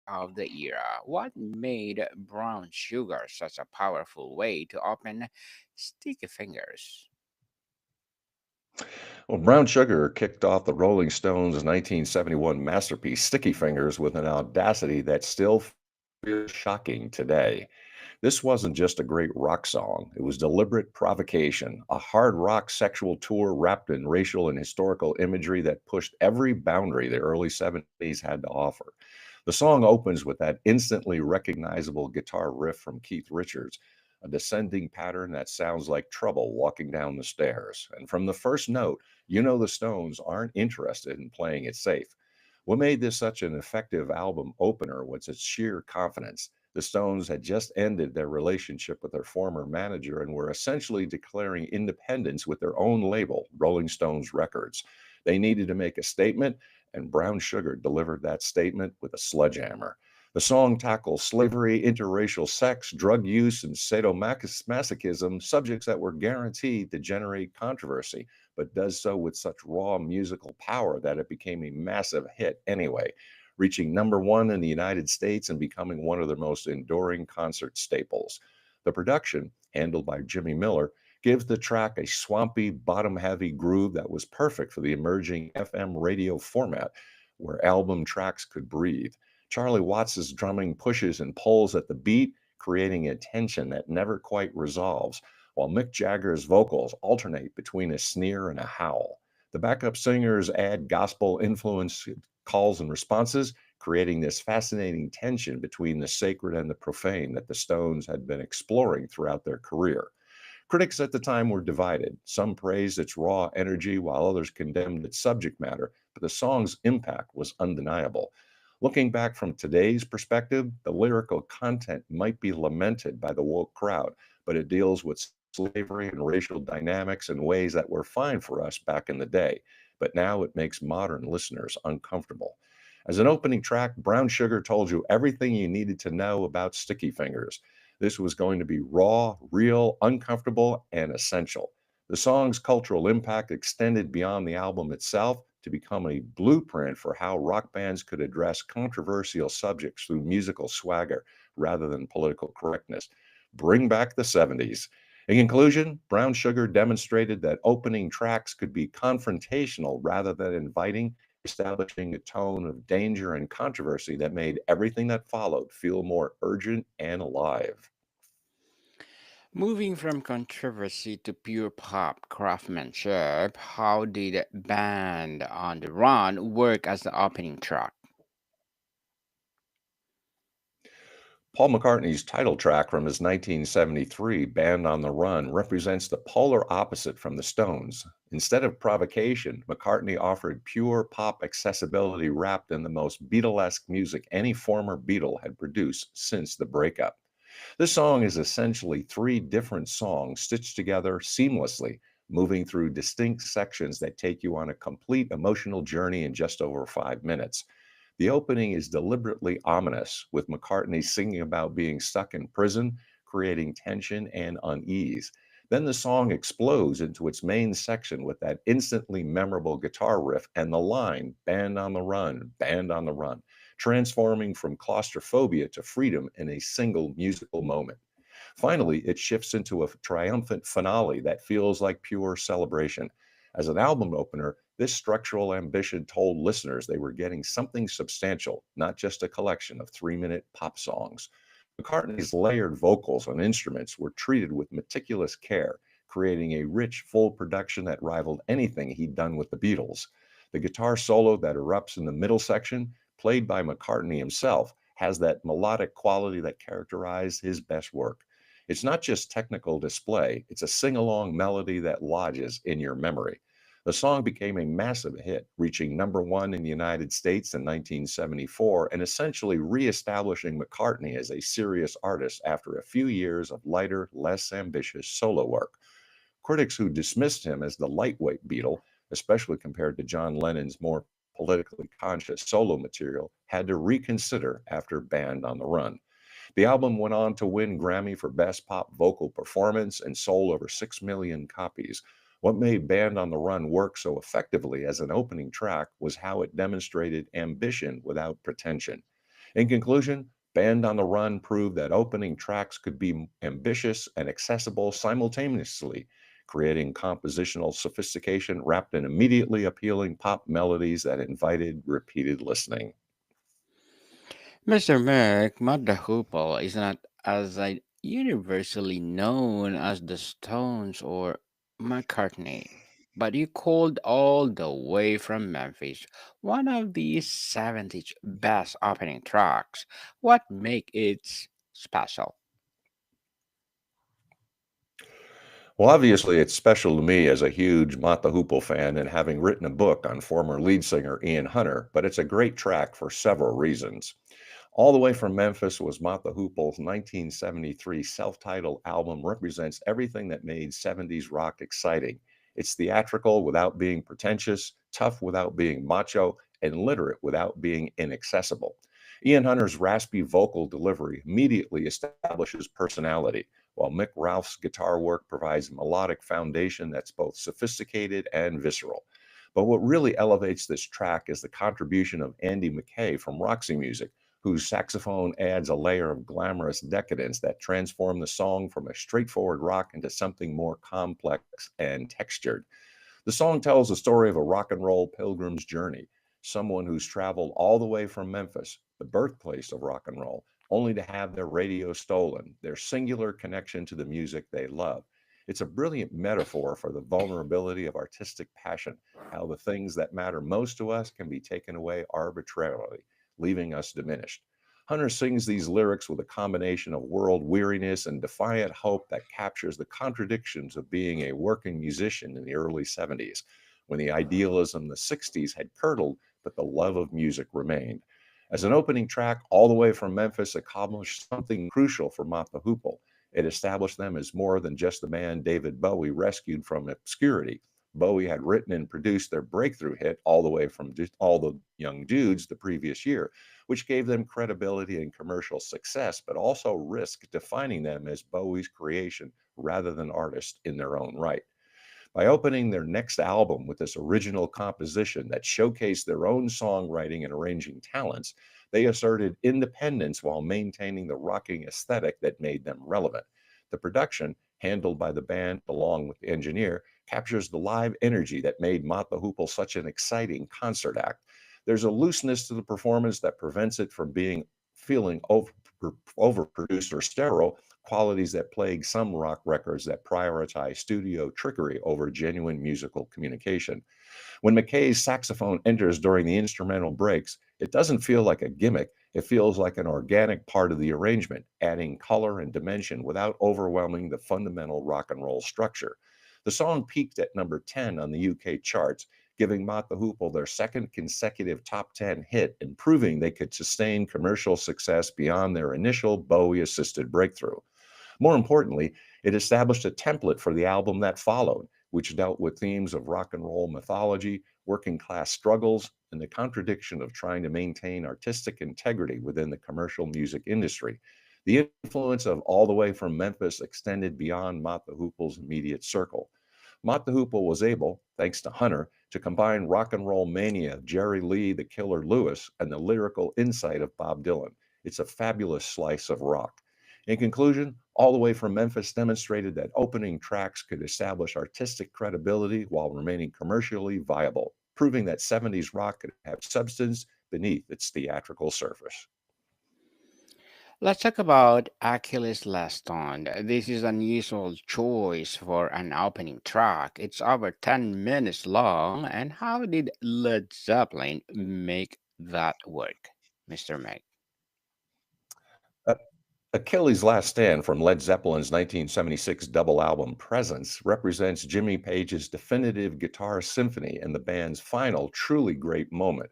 of the era. What made Brown Sugar such a powerful way to open Sticky Fingers? Well, Brown Sugar kicked off the Rolling Stones' 1971 masterpiece, Sticky Fingers, with an audacity that still feels shocking today. This wasn't just a great rock song, it was deliberate provocation, a hard rock sexual tour wrapped in racial and historical imagery that pushed every boundary the early 70s had to offer. The song opens with that instantly recognizable guitar riff from Keith Richards, a descending pattern that sounds like trouble walking down the stairs. And from the first note, you know the Stones aren't interested in playing it safe. What made this such an effective album opener was its sheer confidence. The Stones had just ended their relationship with their former manager and were essentially declaring independence with their own label, Rolling Stones Records. They needed to make a statement, and Brown Sugar delivered that statement with a sledgehammer. The song tackles slavery, interracial sex, drug use, and sadomasochism, subjects that were guaranteed to generate controversy, but does so with such raw musical power that it became a massive hit anyway, reaching number one in the United States and becoming one of their most enduring concert staples. The production, handled by Jimmy Miller, gives the track a swampy, bottom heavy groove that was perfect for the emerging FM radio format where album tracks could breathe. Charlie Watts's drumming pushes and pulls at the beat, creating a tension that never quite resolves, while Mick Jagger's vocals alternate between a sneer and a howl. The backup singers add gospel influence calls and responses, creating this fascinating tension between the sacred and the profane that the Stones had been exploring throughout their career. Critics at the time were divided. Some praised its raw energy, while others condemned its subject matter, but the song's impact was undeniable. Looking back from today's perspective, the lyrical content might be lamented by the woke crowd, but it deals with slavery and racial dynamics in ways that were fine for us back in the day. But now it makes modern listeners uncomfortable. As an opening track, Brown Sugar told you everything you needed to know about Sticky Fingers. This was going to be raw, real, uncomfortable, and essential. The song's cultural impact extended beyond the album itself to become a blueprint for how rock bands could address controversial subjects through musical swagger rather than political correctness. Bring back the 70s. In conclusion, Brown Sugar demonstrated that opening tracks could be confrontational rather than inviting, establishing a tone of danger and controversy that made everything that followed feel more urgent and alive. Moving from controversy to pure pop craftsmanship, how did Band on the Run work as the opening track? Paul McCartney's title track from his 1973 Band on the Run represents the polar opposite from the Stones. Instead of provocation, McCartney offered pure pop accessibility wrapped in the most Beatlesque music any former Beatle had produced since the breakup. This song is essentially three different songs stitched together seamlessly, moving through distinct sections that take you on a complete emotional journey in just over 5 minutes. The opening is deliberately ominous, with McCartney singing about being stuck in prison, creating tension and unease. Then the song explodes into its main section with that instantly memorable guitar riff and the line, band on the run, transforming from claustrophobia to freedom in a single musical moment. Finally, it shifts into a triumphant finale that feels like pure celebration. As an album opener, this structural ambition told listeners they were getting something substantial, not just a collection of 3 minute pop songs. McCartney's layered vocals on instruments were treated with meticulous care, creating a rich, full production that rivaled anything he'd done with the Beatles. The guitar solo that erupts in the middle section, played by McCartney himself, has that melodic quality that characterized his best work. It's not just technical display, it's a sing along melody that lodges in your memory. The song became a massive hit, reaching number one in the United States in 1974 and essentially reestablishing McCartney as a serious artist after a few years of lighter, less ambitious solo work. Critics who dismissed him as the lightweight Beatle, especially compared to John Lennon's more politically conscious solo material, had to reconsider after Band on the Run. The album went on to win Grammy for Best Pop Vocal Performance and sold over 6 million copies. What made Band on the Run work so effectively as an opening track was how it demonstrated ambition without pretension. In conclusion, Band on the Run proved that opening tracks could be ambitious and accessible simultaneously, creating compositional sophistication wrapped in immediately appealing pop melodies that invited repeated listening. Mr. Merck, Matt the Hoople is not as universally known as the Stones or McCartney, but you called all the way from Memphis one of the 70s best opening tracks. What make it special? Well, obviously, it's special to me as a huge Mott the Hoople fan and having written a book on former lead singer Ian Hunter, but it's a great track for several reasons. All the Way from Memphis was Mott the Hoople's 1973 self-titled album represents everything that made 70s rock exciting. It's theatrical without being pretentious, tough without being macho, and literate without being inaccessible. Ian Hunter's raspy vocal delivery immediately establishes personality, while Mick Ralph's guitar work provides a melodic foundation that's both sophisticated and visceral. But what really elevates this track is the contribution of Andy McKay from Roxy Music, whose saxophone adds a layer of glamorous decadence that transformed the song from a straightforward rock into something more complex and textured. The song tells the story of a rock and roll pilgrim's journey, someone who's traveled all the way from Memphis, the birthplace of rock and roll, only to have their radio stolen, their singular connection to the music they love. It's a brilliant metaphor for the vulnerability of artistic passion, how the things that matter most to us can be taken away arbitrarily, leaving us diminished. Hunter sings these lyrics with a combination of world weariness and defiant hope that captures the contradictions of being a working musician in the early 70s, when the idealism of the 60s had curdled, but the love of music remained. As an opening track, All the Way from Memphis accomplished something crucial for Mott the Hoople. It established them as more than just the man David Bowie rescued from obscurity. Bowie had written and produced their breakthrough hit, All the Way from All the Young Dudes, the previous year, which gave them credibility and commercial success, but also risked defining them as Bowie's creation rather than artists in their own right. By opening their next album with this original composition that showcased their own songwriting and arranging talents, they asserted independence while maintaining the rocking aesthetic that made them relevant. The production, handled by the band along with the engineer, captures the live energy that made Mott the Hoople such an exciting concert act. There's a looseness to the performance that prevents it from being feeling overproduced or sterile, qualities that plague some rock records that prioritize studio trickery over genuine musical communication. When McKay's saxophone enters during the instrumental breaks, it doesn't feel like a gimmick. It feels like an organic part of the arrangement, adding color and dimension without overwhelming the fundamental rock and roll structure. The song peaked at number 10 on the UK charts, giving Mott the Hoople their second consecutive top 10 hit and proving they could sustain commercial success beyond their initial Bowie assisted breakthrough. More importantly, it established a template for the album that followed, which dealt with themes of rock and roll mythology, working class struggles, and the contradiction of trying to maintain artistic integrity within the commercial music industry. The influence of All the Way from Memphis extended beyond Mott the Hoople's immediate circle. Mott the Hoople was able, thanks to Hunter, to combine rock and roll mania of Jerry Lee, the Killer Lewis, and the lyrical insight of Bob Dylan. It's a fabulous slice of rock. In conclusion, All the Way from Memphis demonstrated that opening tracks could establish artistic credibility while remaining commercially viable, proving that 70s rock could have substance beneath its theatrical surface. Let's talk about Achilles Last Stand. This is an unusual choice for an opening track. It's over 10 minutes long, and how did Led Zeppelin make that work, Mr. Meg? Uh, Achilles' Last Stand from Led Zeppelin's 1976 double album Presence represents Jimmy Page's definitive guitar symphony and the band's final truly great moment.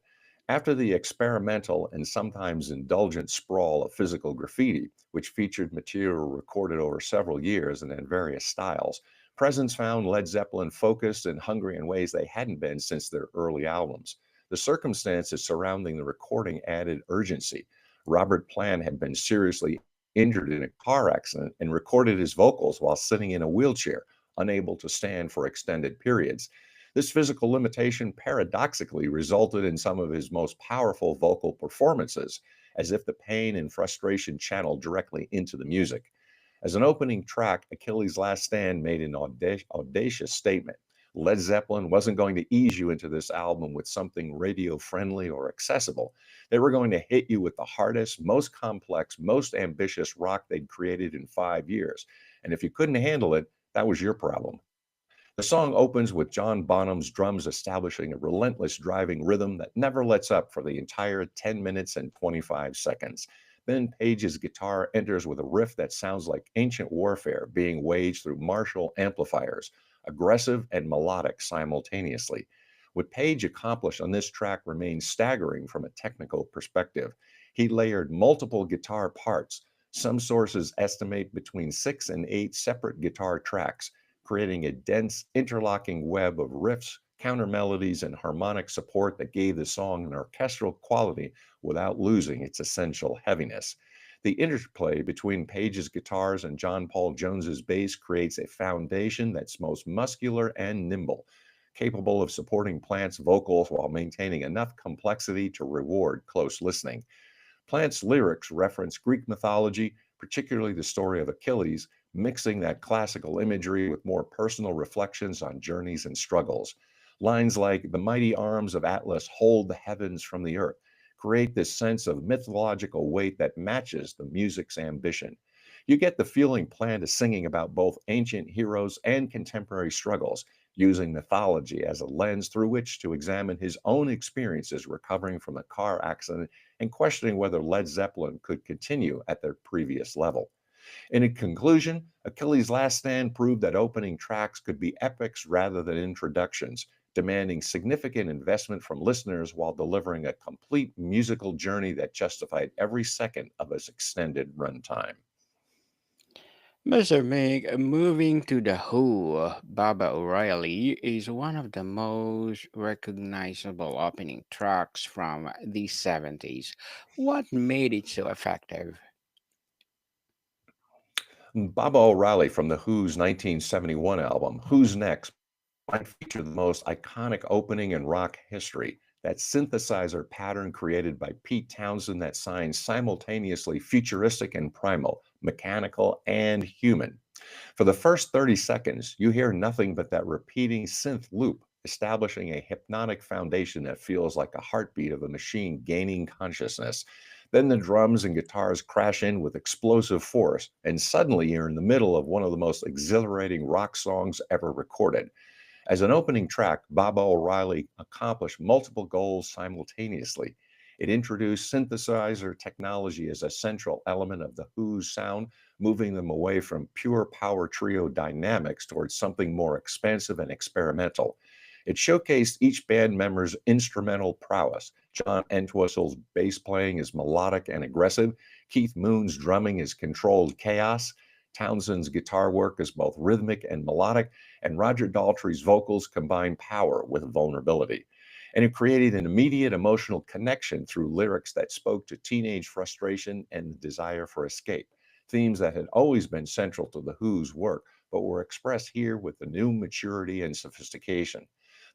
After the experimental and sometimes indulgent sprawl of physical graffiti, which featured material recorded over several years and in various styles, Presence found Led Zeppelin focused and hungry in ways they hadn't been since their early albums. The circumstances surrounding the recording added urgency. Robert Plant had been seriously injured in a car accident and recorded his vocals while sitting in a wheelchair, unable to stand for extended periods. This physical limitation paradoxically resulted in some of his most powerful vocal performances. as if the pain and frustration channeled directly into the music. As an opening track, Achilles' Last Stand made an audacious statement. Led Zeppelin wasn't going to ease you into this album with something radio friendly or accessible. They were going to hit you with the hardest, most complex, most ambitious rock they'd created in 5 years. And if you couldn't handle it, that was your problem. The song opens with John Bonham's drums establishing a relentless driving rhythm that never lets up for the entire 10 minutes and 25 seconds. Then Page's guitar enters with a riff that sounds like ancient warfare being waged through Marshall amplifiers, aggressive and melodic simultaneously. What Page accomplished on this track remains staggering from a technical perspective. He layered multiple guitar parts. Some sources estimate between 6 and 8 separate guitar tracks, creating a dense, interlocking web of riffs, counter melodies, and harmonic support that gave the song an orchestral quality without losing its essential heaviness. The interplay between Page's guitars and John Paul Jones's bass creates a foundation that's most muscular and nimble, capable of supporting Plant's vocals while maintaining enough complexity to reward close listening. Plant's lyrics reference Greek mythology, particularly the story of Achilles, mixing that classical imagery with more personal reflections on journeys and struggles. Lines like, "The mighty arms of Atlas hold the heavens from the earth," create this sense of mythological weight that matches the music's ambition. You get the feeling Plant is singing about both ancient heroes and contemporary struggles, using mythology as a lens through which to examine his own experiences recovering from a car accident and questioning whether Led Zeppelin could continue at their previous level. In conclusion, Achilles' Last Stand proved that opening tracks could be epics rather than introductions, demanding significant investment from listeners while delivering a complete musical journey that justified every second of its extended runtime. Mr. Mig, moving to The Who, Baba O'Reilly is one of the most recognizable opening tracks from the 70s. What made it so effective? Baba O'Reilly from the Who's 1971 album, Who's Next, might feature the most iconic opening in rock history. That synthesizer pattern created by Pete Townsend that signs simultaneously futuristic and primal, mechanical and human. For the first 30 seconds, you hear nothing but that repeating synth loop, establishing a hypnotic foundation that feels like a heartbeat of a machine gaining consciousness. Then the drums and guitars crash in with explosive force, and suddenly you're in the middle of one of the most exhilarating rock songs ever recorded. As an opening track, Baba O'Reilly accomplished multiple goals simultaneously. It introduced synthesizer technology as a central element of the Who's sound, moving them away from pure power trio dynamics towards something more expansive and experimental. It showcased each band member's instrumental prowess. John Entwistle's bass playing is melodic and aggressive. Keith Moon's drumming is controlled chaos. Townsend's guitar work is both rhythmic and melodic, and Roger Daltrey's vocals combine power with vulnerability. And it created an immediate emotional connection through lyrics that spoke to teenage frustration and the desire for escape, themes that had always been central to The Who's work, but were expressed here with the new maturity and sophistication.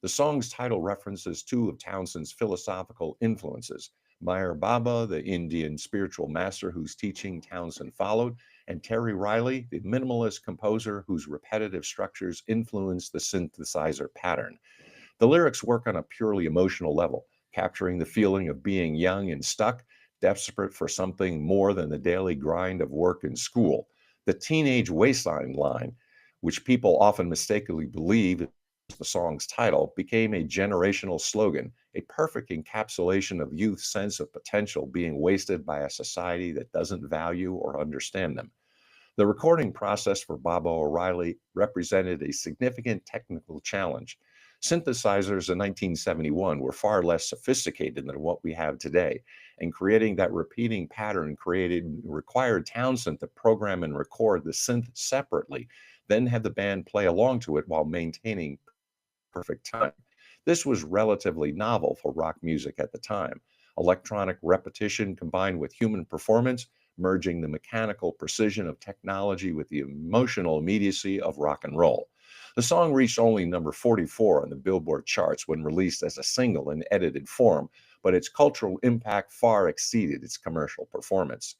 The song's title references two of Townsend's philosophical influences: Meher Baba, the Indian spiritual master whose teaching Townsend followed, and Terry Riley, the minimalist composer whose repetitive structures influenced the synthesizer pattern. The lyrics work on a purely emotional level, capturing the feeling of being young and stuck, desperate for something more than the daily grind of work and school. The teenage wasteland line, which people often mistakenly believe is the song's title, became a generational slogan, a perfect encapsulation of youth's sense of potential being wasted by a society that doesn't value or understand them. The recording process for Baba O'Reilly represented a significant technical challenge. Synthesizers in 1971 were far less sophisticated than what we have today, and creating that repeating pattern created required Townsend to program and record the synth separately, then have the band play along to it while maintaining perfect time. This was relatively novel for rock music at the time. Electronic repetition combined with human performance, merging the mechanical precision of technology with the emotional immediacy of rock and roll. The song reached only number 44 on the Billboard charts when released as a single in edited form, but its cultural impact far exceeded its commercial performance.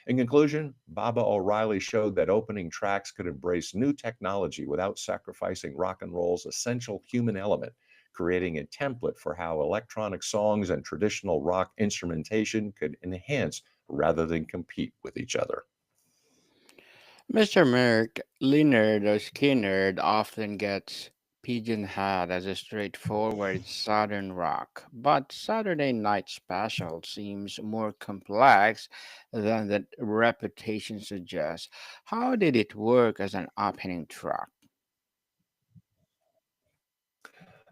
In conclusion, Baba O'Reilly showed that opening tracks could embrace new technology without sacrificing rock and roll's essential human element, creating a template for how electronic songs and traditional rock instrumentation could enhance rather than compete with each other. Mr. Merck, Leonard Skinner often gets pigeonholed as a straightforward Southern rock, but Saturday Night Special seems more complex than the reputation suggests. How did it work as an opening track?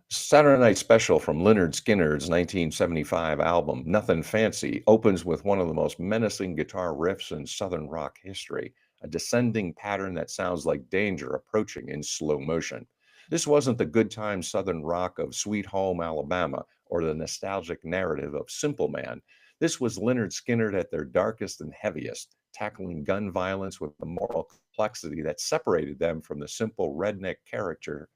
Saturday Night Special from Leonard Skinner's 1975 album, Nothing Fancy, opens with one of the most menacing guitar riffs in Southern rock history, a descending pattern that sounds like danger approaching in slow motion. This wasn't the good time Southern rock of Sweet Home Alabama or the nostalgic narrative of Simple Man. This was Leonard Skinner at their darkest and heaviest, tackling gun violence with the moral complexity that separated them from the simple redneck character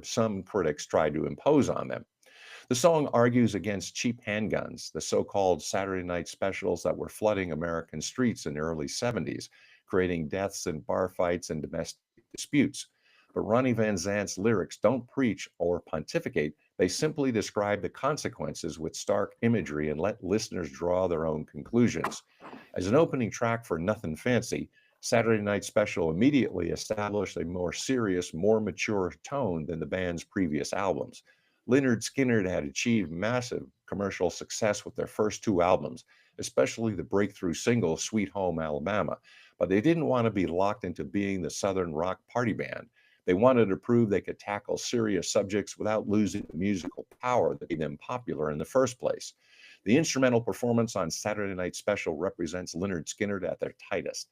some critics tried to impose on them. The song argues against cheap handguns, the so called Saturday night specials that were flooding American streets in the early 70s, creating deaths in bar fights and domestic disputes. But Ronnie Van Zant's lyrics don't preach or pontificate, they simply describe the consequences with stark imagery and let listeners draw their own conclusions. As an opening track for Nothing Fancy, Saturday Night Special immediately established a more serious, more mature tone than the band's previous albums. Leonard Skinner had achieved massive commercial success with their first two albums, especially the breakthrough single Sweet Home Alabama, but they didn't want to be locked into being the Southern rock party band. They wanted to prove they could tackle serious subjects without losing the musical power that made them popular in the first place. The instrumental performance on Saturday Night Special represents Leonard Skinner at their tightest.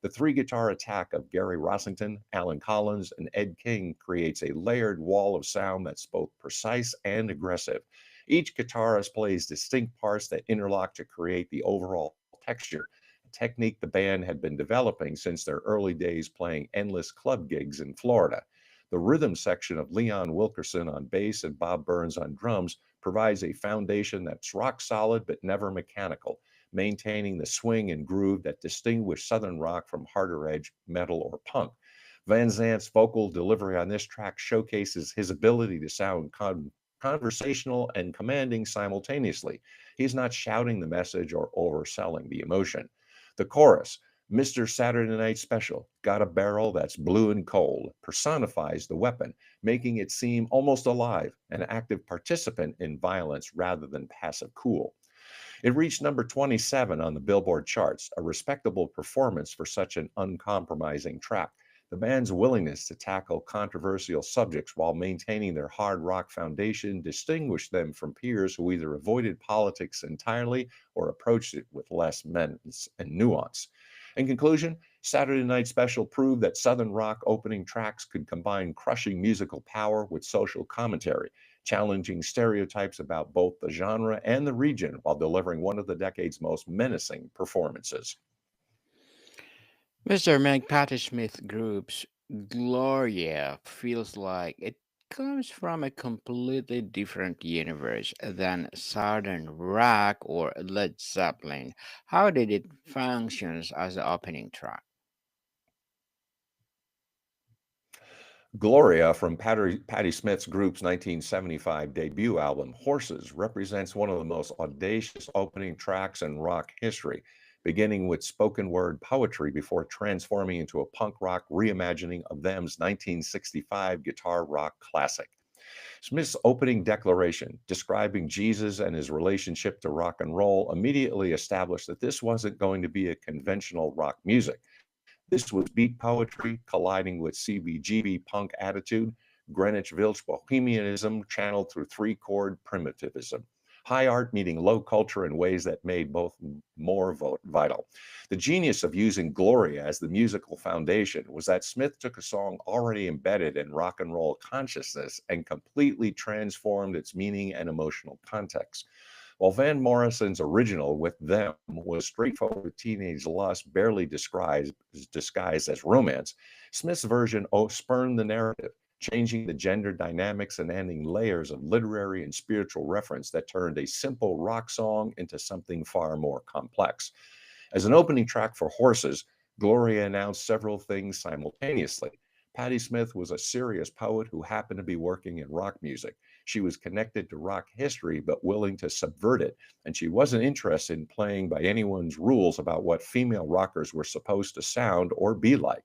The three guitar attack of Gary Rossington, Alan Collins, and Ed King creates a layered wall of sound that's both precise and aggressive. Each guitarist plays distinct parts that interlock to create the overall texture, a technique the band had been developing since their early days playing endless club gigs in Florida. The rhythm section of Leon Wilkerson on bass and Bob Burns on drums provides a foundation that's rock solid but never mechanical, maintaining the swing and groove that distinguish Southern rock from harder edge metal or punk. Van Zant's vocal delivery on this track showcases his ability to sound conversational and commanding simultaneously. He's not shouting the message or overselling the emotion. The chorus, Mr. Saturday Night Special, got a barrel that's blue and cold, personifies the weapon, making it seem almost alive, an active participant in violence rather than passive cool. It reached number 27 on the Billboard charts, a respectable performance for such an uncompromising track. The band's willingness to tackle controversial subjects while maintaining their hard rock foundation distinguished them from peers who either avoided politics entirely or approached it with less menace and nuance. In conclusion, Saturday Night Special proved that Southern rock opening tracks could combine crushing musical power with social commentary, challenging stereotypes about both the genre and the region while delivering one of the decade's most menacing performances. Mr. Meg Patti Smith Group's Gloria feels like it comes from a completely different universe than Southern Rock or Led Zeppelin. How did it function as the opening track? Gloria from Patti Smith's group's 1975 debut album, Horses, represents one of the most audacious opening tracks in rock history, beginning with spoken word poetry before transforming into a punk rock reimagining of them's 1965 guitar rock classic. Smith's opening declaration, describing Jesus and his relationship to rock and roll, immediately established that this wasn't going to be a conventional rock music. This was beat poetry colliding with CBGB punk attitude, Greenwich Village bohemianism channeled through three-chord primitivism. High art meeting low culture in ways that made both more vital. The genius of using Gloria as the musical foundation was that Smith took a song already embedded in rock and roll consciousness and completely transformed its meaning and emotional context. While Van Morrison's original with them was straightforward teenage lust barely disguised as romance, Smith's version spurned the narrative. changing the gender dynamics and adding layers of literary and spiritual reference that turned a simple rock song into something far more complex. As an opening track for Horses, Gloria announced several things simultaneously. Patti Smith was a serious poet who happened to be working in rock music. She was connected to rock history, but willing to subvert it, and she wasn't interested in playing by anyone's rules about what female rockers were supposed to sound or be like.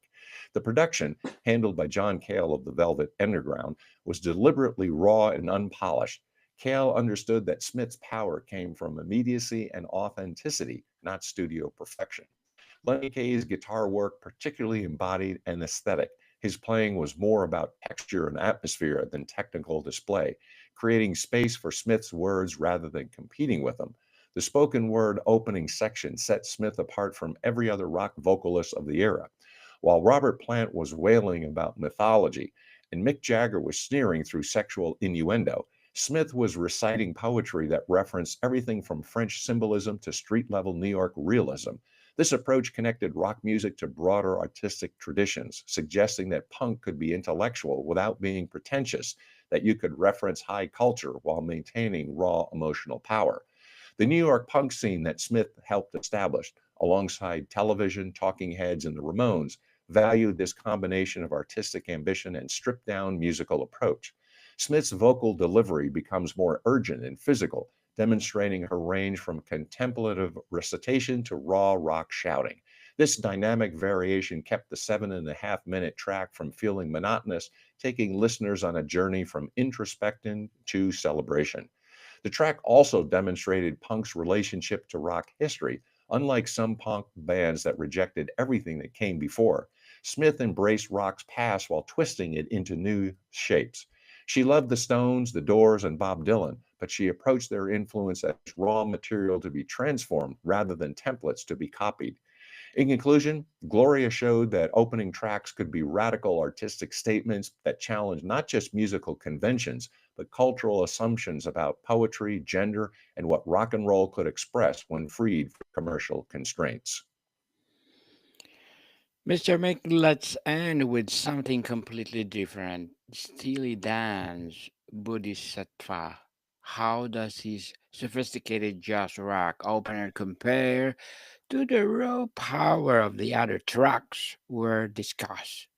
The production, handled by John Cale of the Velvet Underground, was deliberately raw and unpolished. Cale understood that Smith's power came from immediacy and authenticity, not studio perfection. Lenny Kaye's guitar work particularly embodied an aesthetic. His playing was more about texture and atmosphere than technical display, creating space for Smith's words rather than competing with them. The spoken word opening section set Smith apart from every other rock vocalist of the era. While Robert Plant was wailing about mythology and Mick Jagger was sneering through sexual innuendo, Smith was reciting poetry that referenced everything from French symbolism to street level New York realism. This approach connected rock music to broader artistic traditions, suggesting that punk could be intellectual without being pretentious, that you could reference high culture while maintaining raw emotional power. The New York punk scene that Smith helped establish, alongside television, Talking Heads, and the Ramones, valued this combination of artistic ambition and stripped down musical approach. Smith's vocal delivery becomes more urgent and physical, demonstrating her range from contemplative recitation to raw rock shouting. This dynamic variation kept the 7.5 minute track from feeling monotonous, taking listeners on a journey from introspection to celebration. The track also demonstrated punk's relationship to rock history. Unlike some punk bands that rejected everything that came before, Smith embraced rock's past while twisting it into new shapes. She loved the Stones, the Doors, and Bob Dylan, but she approached their influence as raw material to be transformed rather than templates to be copied. In conclusion, Gloria showed that opening tracks could be radical artistic statements that challenge not just musical conventions, but cultural assumptions about poetry, gender, and what rock and roll could express when freed from commercial constraints. Mr. Mick, let's end with something completely different. Steely Dan's Bodhisattva. How does his sophisticated jazz rock opener compare to the raw power of the other tracks were discussed?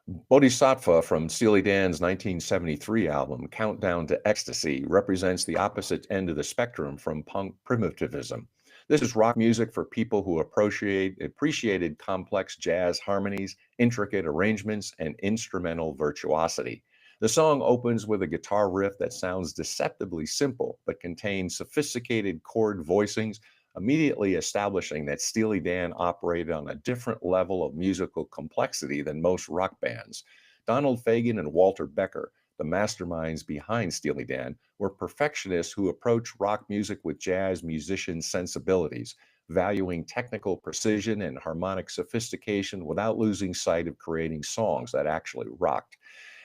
Bodhisattva from Steely Dan's 1973 album, Countdown to Ecstasy, represents the opposite end of the spectrum from punk primitivism. This is rock music for people who appreciated complex jazz harmonies, intricate arrangements, and instrumental virtuosity. The song opens with a guitar riff that sounds deceptively simple but contains sophisticated chord voicings, immediately establishing that Steely Dan operated on a different level of musical complexity than most rock bands. Donald Fagen and Walter Becker, the masterminds behind Steely Dan, were perfectionists who approached rock music with jazz musician sensibilities, valuing technical precision and harmonic sophistication without losing sight of creating songs that actually rocked.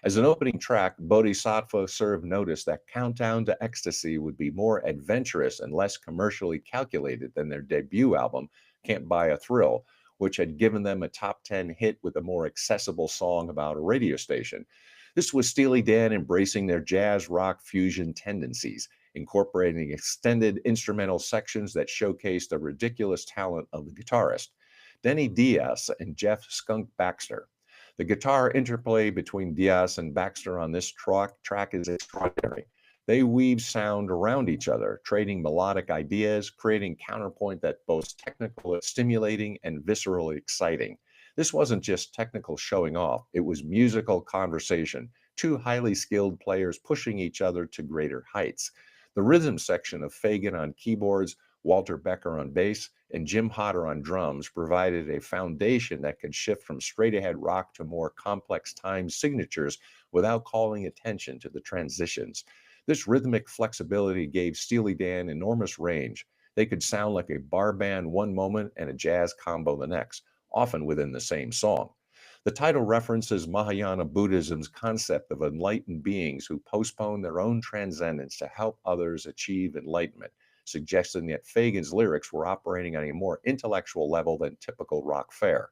As an opening track, Bodhisattva served notice that Countdown to Ecstasy would be more adventurous and less commercially calculated than their debut album, Can't Buy a Thrill, which had given them a top 10 hit with a more accessible song about a radio station. This was Steely Dan embracing their jazz rock fusion tendencies, incorporating extended instrumental sections that showcased the ridiculous talent of the guitarist, Denny Diaz and Jeff Skunk Baxter. The guitar interplay between Diaz and Baxter on this track is extraordinary. They weave sound around each other, trading melodic ideas, creating counterpoint that both technical, stimulating, and viscerally exciting. This wasn't just technical showing off, it was musical conversation, two highly skilled players pushing each other to greater heights. The rhythm section of Fagen on keyboards, Walter Becker on bass, and Jim Hodder on drums provided a foundation that could shift from straight ahead rock to more complex time signatures without calling attention to the transitions. This rhythmic flexibility gave Steely Dan enormous range. They could sound like a bar band one moment and a jazz combo the next, often within the same song. The title references Mahayana Buddhism's concept of enlightened beings who postpone their own transcendence to help others achieve enlightenment, suggesting that Fagen's lyrics were operating on a more intellectual level than typical rock fare.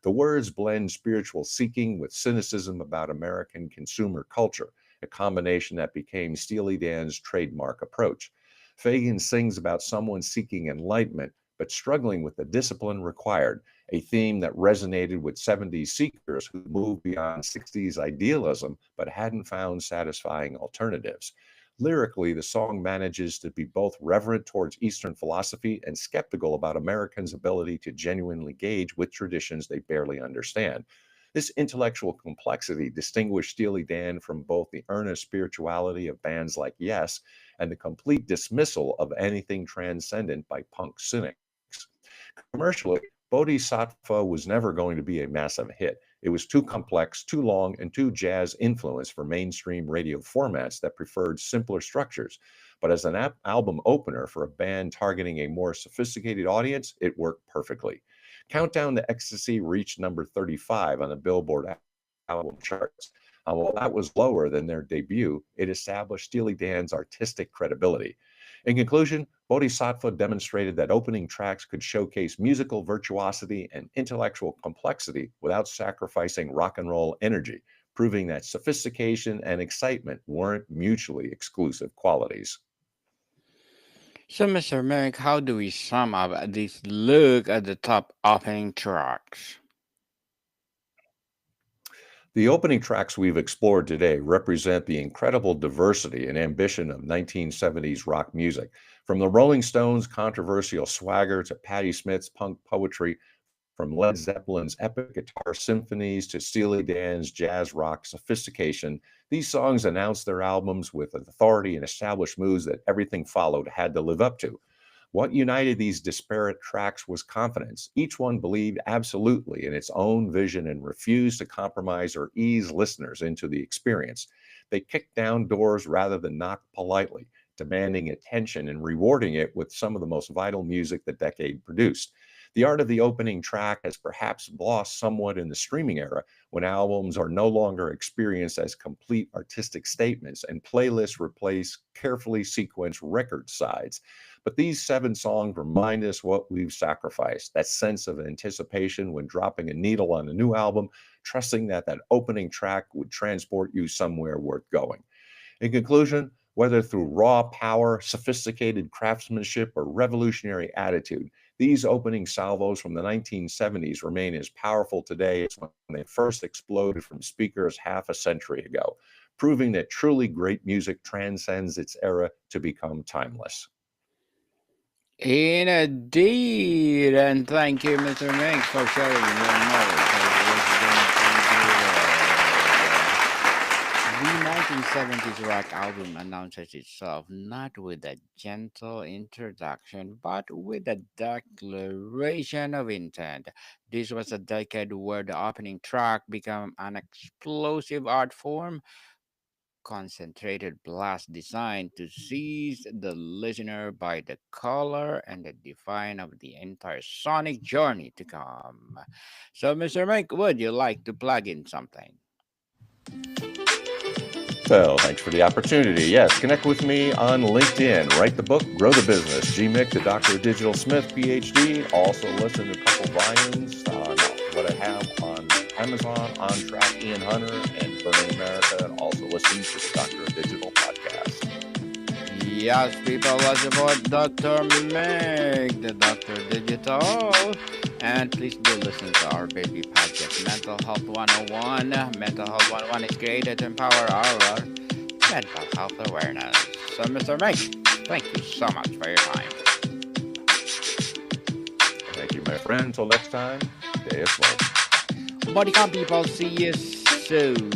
The words blend spiritual seeking with cynicism about American consumer culture, a combination that became Steely Dan's trademark approach. Fagan sings about someone seeking enlightenment but struggling with the discipline required, a theme that resonated with 70s seekers who moved beyond 60s idealism but hadn't found satisfying alternatives. Lyrically, the song manages to be both reverent towards Eastern philosophy and skeptical about Americans' ability to genuinely gauge with traditions they barely understand. This intellectual complexity distinguished Steely Dan from both the earnest spirituality of bands like Yes and the complete dismissal of anything transcendent by punk cynics. Commercially, Bodhisattva was never going to be a massive hit. It was too complex, too long, and too jazz influenced for mainstream radio formats that preferred simpler structures. But as an album opener for a band targeting a more sophisticated audience, it worked perfectly. Countdown to Ecstasy reached number 35 on the Billboard album charts. While that was lower than their debut, it established Steely Dan's artistic credibility. In conclusion, Bodhisattva demonstrated that opening tracks could showcase musical virtuosity and intellectual complexity without sacrificing rock and roll energy, proving that sophistication and excitement weren't mutually exclusive qualities. So, Mr. Merrick, how do we sum up this look at the top opening tracks? The opening tracks we've explored today represent the incredible diversity and ambition of 1970s rock music. From the Rolling Stones' controversial swagger to Patti Smith's punk poetry, from Led Zeppelin's epic guitar symphonies to Steely Dan's jazz rock sophistication, these songs announced their albums with an authority and established moods that everything followed had to live up to. What united these disparate tracks was confidence. Each one believed absolutely in its own vision and refused to compromise or ease listeners into the experience. They kicked down doors rather than knock politely, demanding attention and rewarding it with some of the most vital music the decade produced. The art of the opening track has perhaps lost somewhat in the streaming era when albums are no longer experienced as complete artistic statements and playlists replace carefully sequenced record sides. But these 7 songs remind us what we've sacrificed, that sense of anticipation when dropping a needle on a new album, trusting that that opening track would transport you somewhere worth going. In conclusion, whether through raw power, sophisticated craftsmanship, or revolutionary attitude, these opening salvos from the 1970s remain as powerful today as when they first exploded from speakers half a century ago, proving that truly great music transcends its era to become timeless. Indeed, and thank you, Mr. Mink, for sharing your knowledge of the 1970s rock album announces itself not with a gentle introduction, but with a declaration of intent. This was a decade where the opening track became an explosive art form, concentrated blast designed to seize the listener by the color and the define of the entire sonic journey to come. So, Mr. Mike, would you like to plug in something? So, thanks for the opportunity. Yes, connect with me on LinkedIn. Write the book, Grow the Business. GMIC, the Dr. Digital Smith, PhD. Also, listen to a couple volumes on what I have on Amazon, On Track, Ian Hunter, and Burning America. And also listen to the Dr. Digital podcast. Yes, people, let's support Dr. Meg, the Dr. Digital. And please do listen to our baby podcast, Mental Health 101. Mental Health 101 is created to empower our mental health awareness. So, Mr. Meg, thank you so much for your time. Thank you, my friend. Until next time, stay afloat. Bodycom people, see you soon.